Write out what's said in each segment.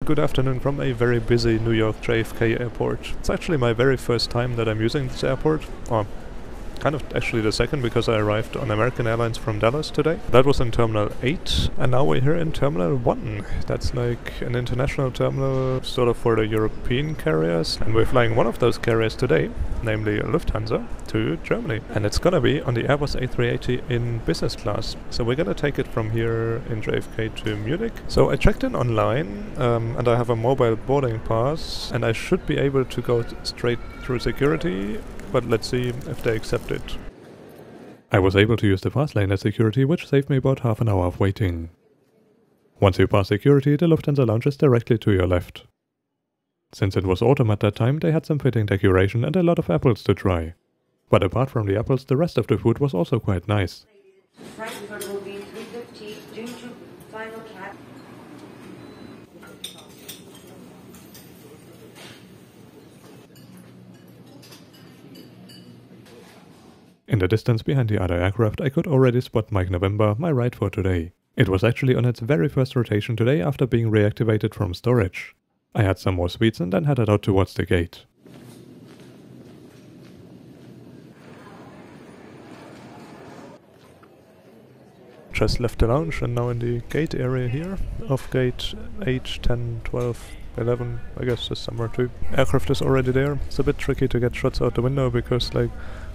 good afternoon from a very busy New York JFK airport. It's actually my very first time that I'm using this airport, or kind of actually the second, because I arrived on American Airlines from Dallas today. That was in Terminal 8, and now we're here in Terminal 1. That's like an international terminal, sort of for the European carriers, and we're flying one of those carriers today, namely Lufthansa, to Germany. And it's gonna be on the Airbus A380 in business class. So we're gonna take it from here in JFK to Munich. So I checked in online, and I have a mobile boarding pass, and I should be able to go straight through security, but let's see if they accept it. I was able to use the fast lane at security, which saved me about half an hour of waiting. Once you pass security, the Lufthansa lounge is directly to your left. Since it was autumn at that time, they had some fitting decoration and a lot of apples to try. But apart from the apples, the rest of the food was also quite nice. Frankfurt will be 3:50 due to final cap. In the distance behind the other aircraft, I could already spot Mike November, my ride for today. It was actually on its very first rotation today after being reactivated from storage. I had some more sweets and then headed out towards the gate. Just left the lounge and now in the gate area here, of gate 8, 10, 12, 11, I guess there's somewhere too. Aircraft is already there. It's a bit tricky to get shots out the window because like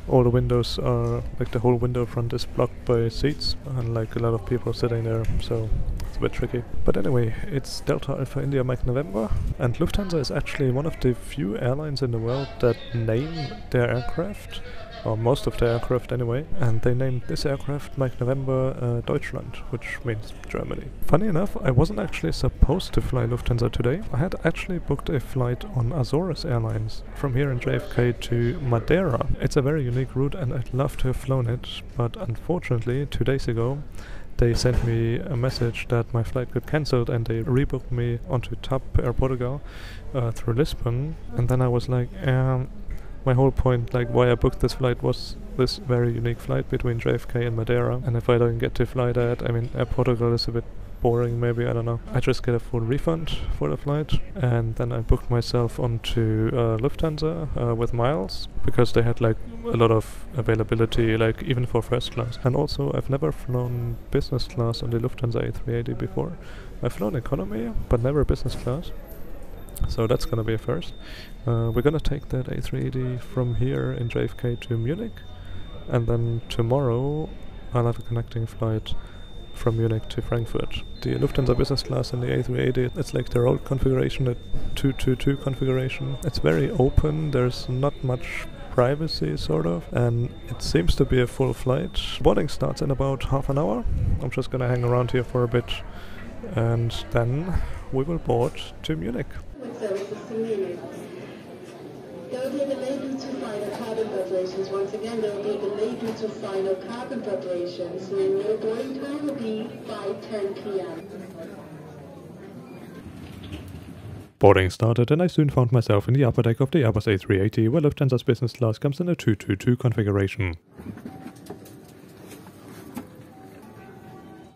all the windows are, like the whole window front is blocked by seats and like a lot of people sitting there, so it's a bit tricky. But anyway, it's Delta Alpha India Mike November, and Lufthansa is actually one of the few airlines in the world that name their aircraft, or most of the aircraft anyway, and they named this aircraft Mike November Deutschland, which means Germany. Funny enough, I wasn't actually supposed to fly Lufthansa today. I had actually booked a flight on Azores Airlines from here in JFK to Madeira. It's a very unique route and I'd love to have flown it, but unfortunately 2 days ago they sent me a message that my flight got cancelled and they rebooked me onto TAP Air Portugal through Lisbon, and then I was like, my whole point, like why I booked this flight, was this very unique flight between JFK and Madeira, and if I don't get to fly that, I mean, Air Portugal is a bit boring, maybe, I don't know. I just get a full refund for the flight, and then I booked myself onto Lufthansa with miles, because they had like a lot of availability, like even for first class. And also, I've never flown business class on the Lufthansa A380 before. I've flown economy, but never business class. So that's gonna be a first. We're gonna take that A380 from here in JFK to Munich, and then tomorrow I'll have a connecting flight from Munich to Frankfurt. The Lufthansa business class and the A380, it's like their old configuration, the 222 configuration. It's very open, there's not much privacy sort of, and it seems to be a full flight. Boarding starts in about half an hour. I'm just gonna hang around here for a bit, and then we will board to Munich. Services to Munich. There will be a delay due to final cabin preparations. Once again, there will be a delay due to final cabin preparations. And your boarding time will be by 10 p.m. Boarding started and I soon found myself in the upper deck of the Airbus A380, where Lufthansa's business class comes in a 222 configuration.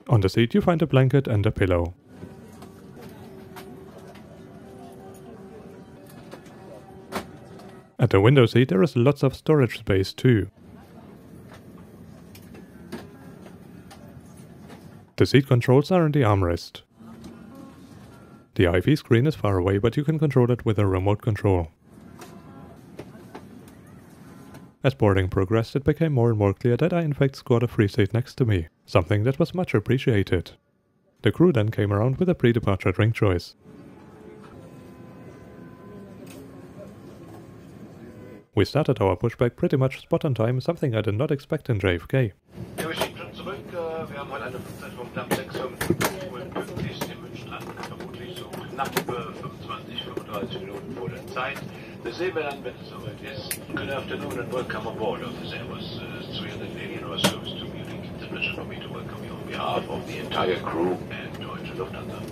On the seat you find a blanket and a pillow. At the window seat there is lots of storage space too. The seat controls are in the armrest. The IV screen is far away, but you can control it with a remote control. As boarding progressed, it became more and more clear that I in fact scored a free seat next to me, something that was much appreciated. The crew then came around with a pre-departure drink choice. We started our pushback pretty much spot on time, something I did not expect in JFK. Ja, wir schicken schon zurück. Wir haben heute eine Flugzeit von knapp 6:45 Uhr pünktlich in München an, vermutlich so knapp 25-35 Minuten vor der Zeit. Das sehen wir dann, wenn es soweit ist. Good afternoon and welcome aboard of this Airbus A380 in our service to Munich. It's a pleasure for me to welcome you on behalf of the entire crew and Deutsche Lufthansa.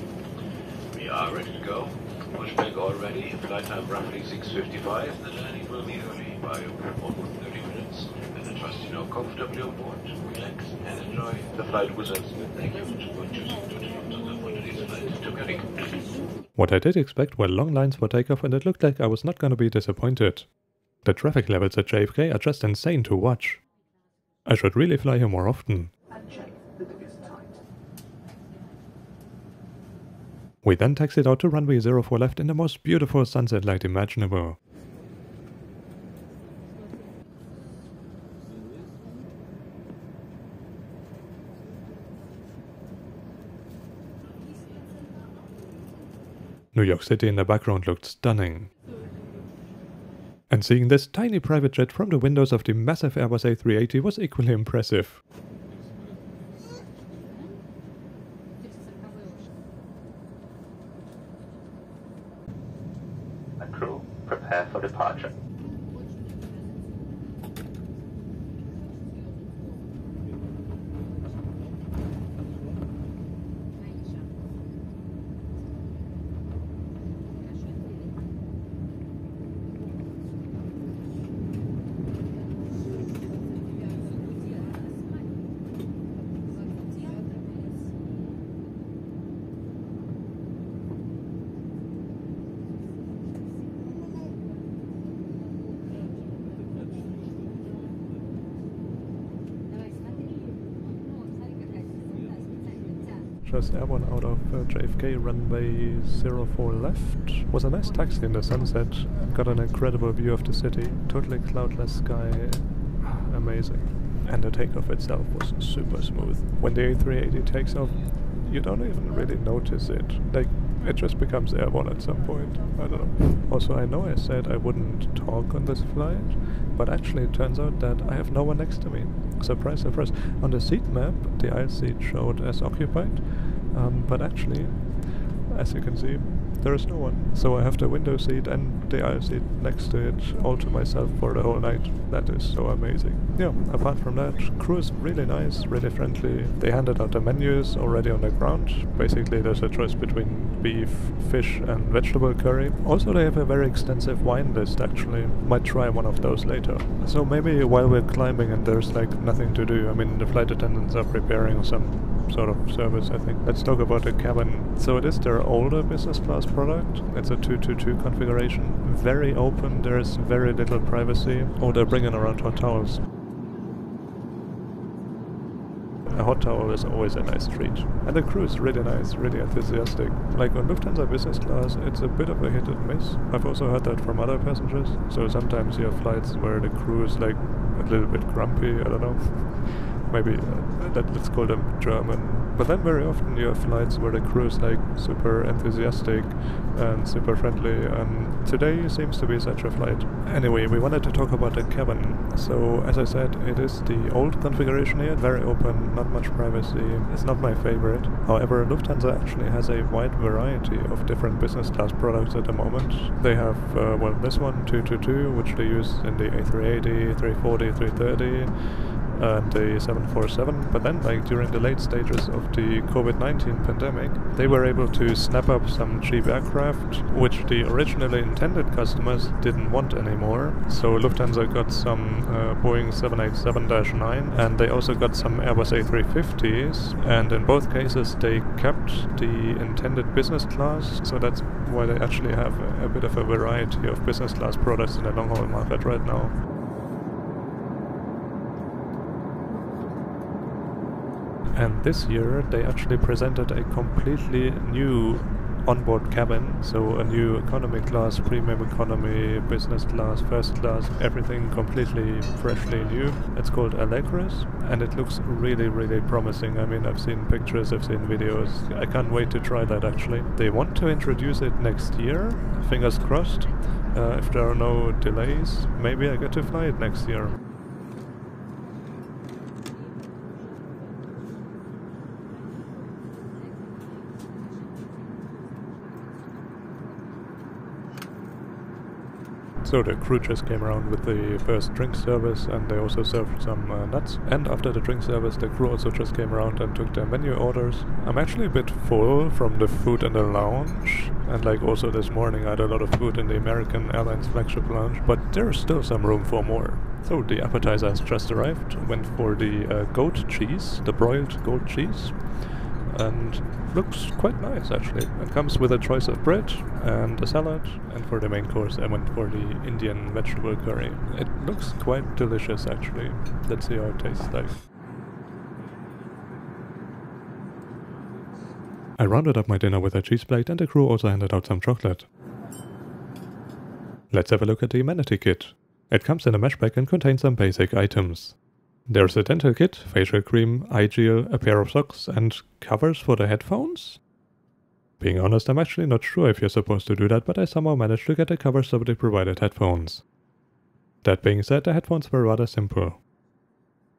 We are ready to go. Pushback all ready. Flight time roughly 6:55. The landing will be early by almost 30 minutes. And I trust you know comfortably on board. Relax and enjoy the flight with us. Thank you for choosing Deutsche Lufthansa for today's flight to Munich. What I did expect were long lines for takeoff, and it looked like I was not gonna be disappointed. The traffic levels at JFK are just insane to watch. I should really fly here more often. We then taxied out to runway 04 left in the most beautiful sunset light imaginable. New York City in the background looked stunning. And seeing this tiny private jet from the windows of the massive Airbus A380 was equally impressive. Crew, prepare for departure. Just airborne out of JFK, runway 04 left. Was a nice taxi in the sunset. Got an incredible view of the city. Totally cloudless sky. Amazing. And the takeoff itself was super smooth. When the A380 takes off, you don't even really notice it. Like, it just becomes airborne at some point. I don't know. Also, I know I said I wouldn't talk on this flight, but actually it turns out that I have no one next to me. Surprise, surprise. On the seat map, the aisle seat showed as occupied, but actually, as you can see, there is no one. So I have the window seat and the aisle seat next to it all to myself for the whole night. That is so amazing. Yeah, apart from that, crew is really nice, really friendly. They handed out the menus already on the ground. Basically there's a choice between beef, fish and vegetable curry. Also they have a very extensive wine list actually. Might try one of those later. So maybe while we're climbing and there's like nothing to do, I mean the flight attendants are preparing some sort of service, I think. Let's talk about the cabin. So it is their older business class product. It's a 222 configuration. Very open, there's very little privacy. Oh, they're bringing around hot towels. A hot towel is always a nice treat. And the crew is really nice, really enthusiastic. Like on Lufthansa business class, it's a bit of a hit and miss. I've also heard that from other passengers. So sometimes you have flights where the crew is like a little bit grumpy, I don't know. Maybe let's call them German. But then very often you have flights where the crew is like super enthusiastic and super friendly, and today seems to be such a flight. Anyway, we wanted to talk about the cabin. So as I said, it is the old configuration here, very open, not much privacy. It's not my favorite. However, Lufthansa actually has a wide variety of different business class products at the moment. They have, well, this one, 222, which they use in the A380, 340, 330. And the 747, but then like during the late stages of the COVID-19 pandemic, they were able to snap up some cheap aircraft, which the originally intended customers didn't want anymore. So Lufthansa got some Boeing 787-9, and they also got some Airbus A350s, and in both cases they kept the intended business class, so that's why they actually have a bit of a variety of business class products in the long-haul market right now. And this year they actually presented a completely new onboard cabin, so a new economy class, premium economy, business class, first class, everything completely freshly new. It's called Allegris, and it looks really, really promising. I mean, I've seen pictures, I've seen videos. I can't wait to try that actually. They want to introduce it next year, fingers crossed. If there are no delays, maybe I get to fly it next year. So the crew just came around with the first drink service, and they also served some nuts. And after the drink service, the crew also just came around and took their menu orders. I'm actually a bit full from the food in the lounge, and like also this morning I had a lot of food in the American Airlines flagship lounge, but there's still some room for more. So the appetizer has just arrived. Went for the goat cheese, the broiled goat cheese, and looks quite nice actually. It comes with a choice of bread and a salad, and for the main course I went for the Indian vegetable curry. It looks quite delicious actually. Let's see how it tastes like. I rounded up my dinner with a cheese plate, and the crew also handed out some chocolate. Let's have a look at the amenity kit. It comes in a mesh pack and contains some basic items. There's a dental kit, facial cream, eye gel, a pair of socks, and covers for the headphones? Being honest, I'm actually not sure if you're supposed to do that, but I somehow managed to get the covers of the provided headphones. That being said, the headphones were rather simple.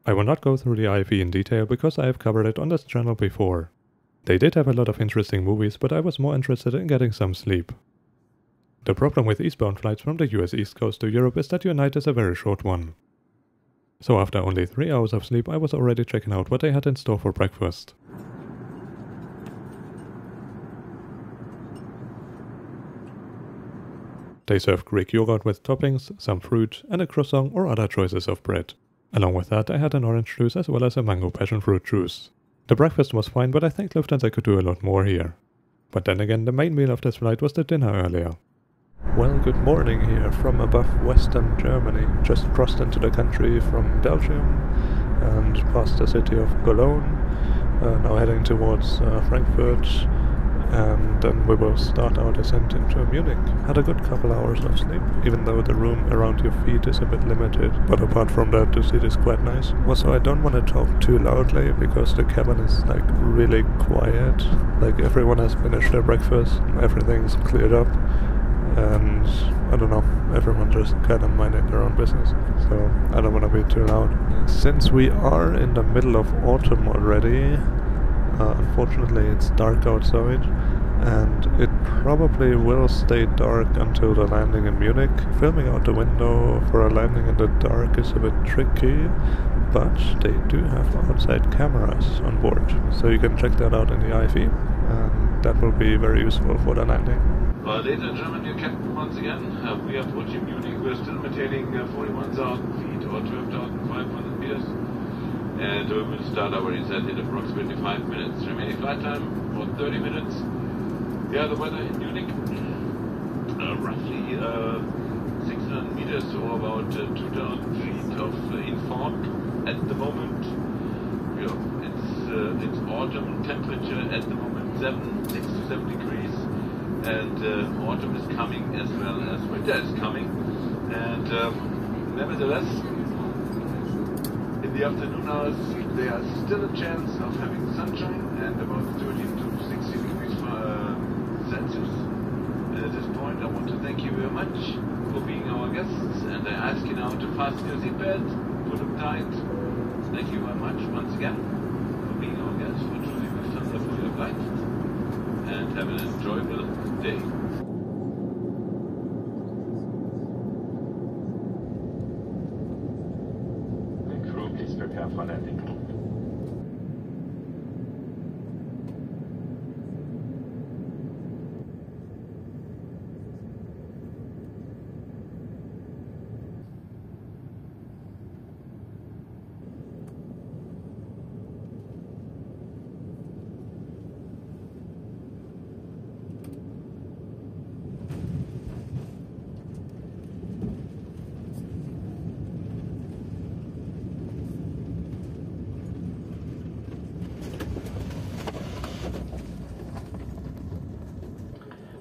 I will not go through the IV in detail because I have covered it on this channel before. They did have a lot of interesting movies, but I was more interested in getting some sleep. The problem with eastbound flights from the US East Coast to Europe is that your night is a very short one. So after only 3 hours of sleep, I was already checking out what they had in store for breakfast. They served Greek yogurt with toppings, some fruit, and a croissant or other choices of bread. Along with that, I had an orange juice as well as a mango passion fruit juice. The breakfast was fine, but I think Lufthansa could do a lot more here. But then again, the main meal of this flight was the dinner earlier. Well, good morning here from above Western Germany. Just crossed into the country from Belgium and past the city of Cologne. Now heading towards Frankfurt, and then we will start our descent into Munich. Had a good couple hours of sleep, even though the room around your feet is a bit limited. But apart from that, the seat is quite nice. Also, I don't want to talk too loudly because the cabin is like really quiet. Like everyone has finished their breakfast, everything's cleared up. And I don't know, everyone just kind of minding their own business, so I don't want to be too loud. Since we are in the middle of autumn already, unfortunately it's dark outside, and it probably will stay dark until the landing in Munich. Filming out the window for a landing in the dark is a bit tricky, but they do have outside cameras on board, so you can check that out in the IV, and that will be very useful for the landing. Ladies and gentlemen, your captain once again. We are approaching Munich. We're still maintaining 41,000 feet or 12,500 meters. And we will start our descent in approximately 5 minutes. Remaining flight time for 30 minutes. Yeah, the weather in Munich, roughly 600 meters or about 2,000 feet of in fog at the moment. You know, it's autumn temperature at the moment, 6 to 7 degrees. And autumn is coming as well as winter is coming, and nevertheless, in the afternoon hours there is still a chance of having sunshine and about 30 to 60 degrees Celsius. And at this point I want to thank you very much for being our guests, and I ask you now to fasten your seatbelt, put them tight. Thank you very much once again for being our guests, for choosing Lufthansa for your flight, and have an enjoyable day. The crew, please prepare for landing.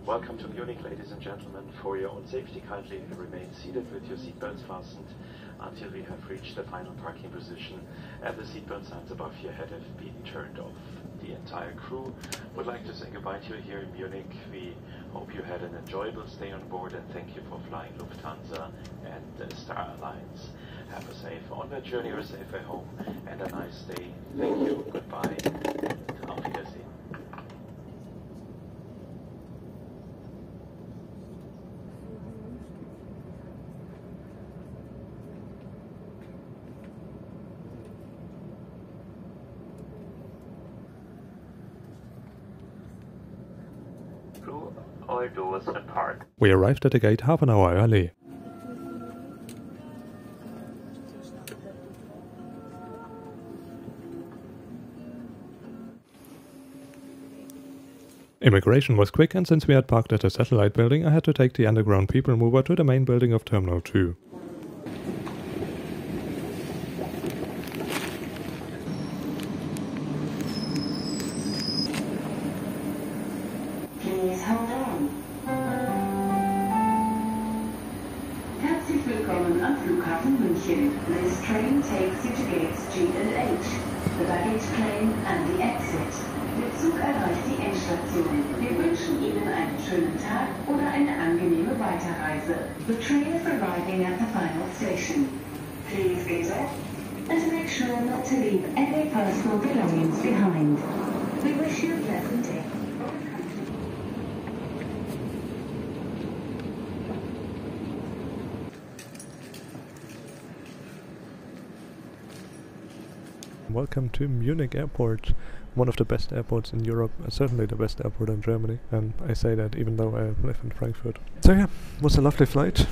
Welcome to Munich, ladies and gentlemen. For your own safety, kindly remain seated with your seatbelts fastened until we have reached the final parking position and the seatbelt signs above your head have been turned off. The entire crew would like to say goodbye to you here in Munich. We hope you had an enjoyable stay on board, and thank you for flying Lufthansa and Star Alliance. Have a safe onward journey or a safe way home and a nice day. Thank you, goodbye, auf Wiedersehen. All doors apart. We arrived at the gate half an hour early. Immigration was quick, and since we had parked at a satellite building, I had to take the underground people mover to the main building of Terminal 2. Please hold on. Herzlich willkommen am Flughafen München. This train takes you to gates G and H, the baggage claim and the exit. Der Zug erreicht die Endstation. Wir wünschen Ihnen einen schönen Tag oder eine angenehme Weiterreise. The train is arriving at the final station. Please get off and make sure not to leave any personal belongings behind. We wish you a pleasant day. Welcome to Munich Airport, one of the best airports in Europe, certainly the best airport in Germany, and I say that even though I live in Frankfurt. So yeah, it was a lovely flight,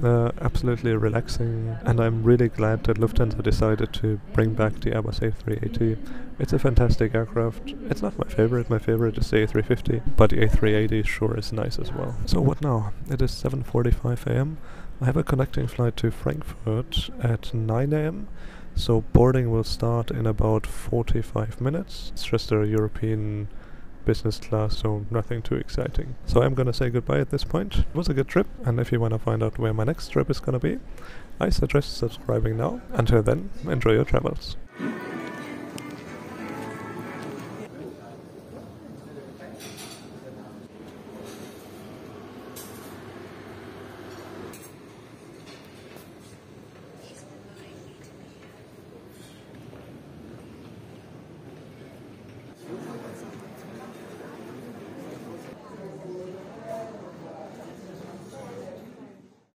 absolutely relaxing, and I'm really glad that Lufthansa decided to bring back the Airbus A380. It's a fantastic aircraft. It's not my favorite is the A350, but the A380 sure is nice as well. So what now? It is 7:45 AM. I have a connecting flight to Frankfurt at 9 AM. So boarding will start in about 45 minutes. It's just a European business class, so nothing too exciting. So I'm gonna say goodbye at this point. It was a good trip, and if you wanna find out where my next trip is gonna be, I suggest subscribing now. Until then, enjoy your travels.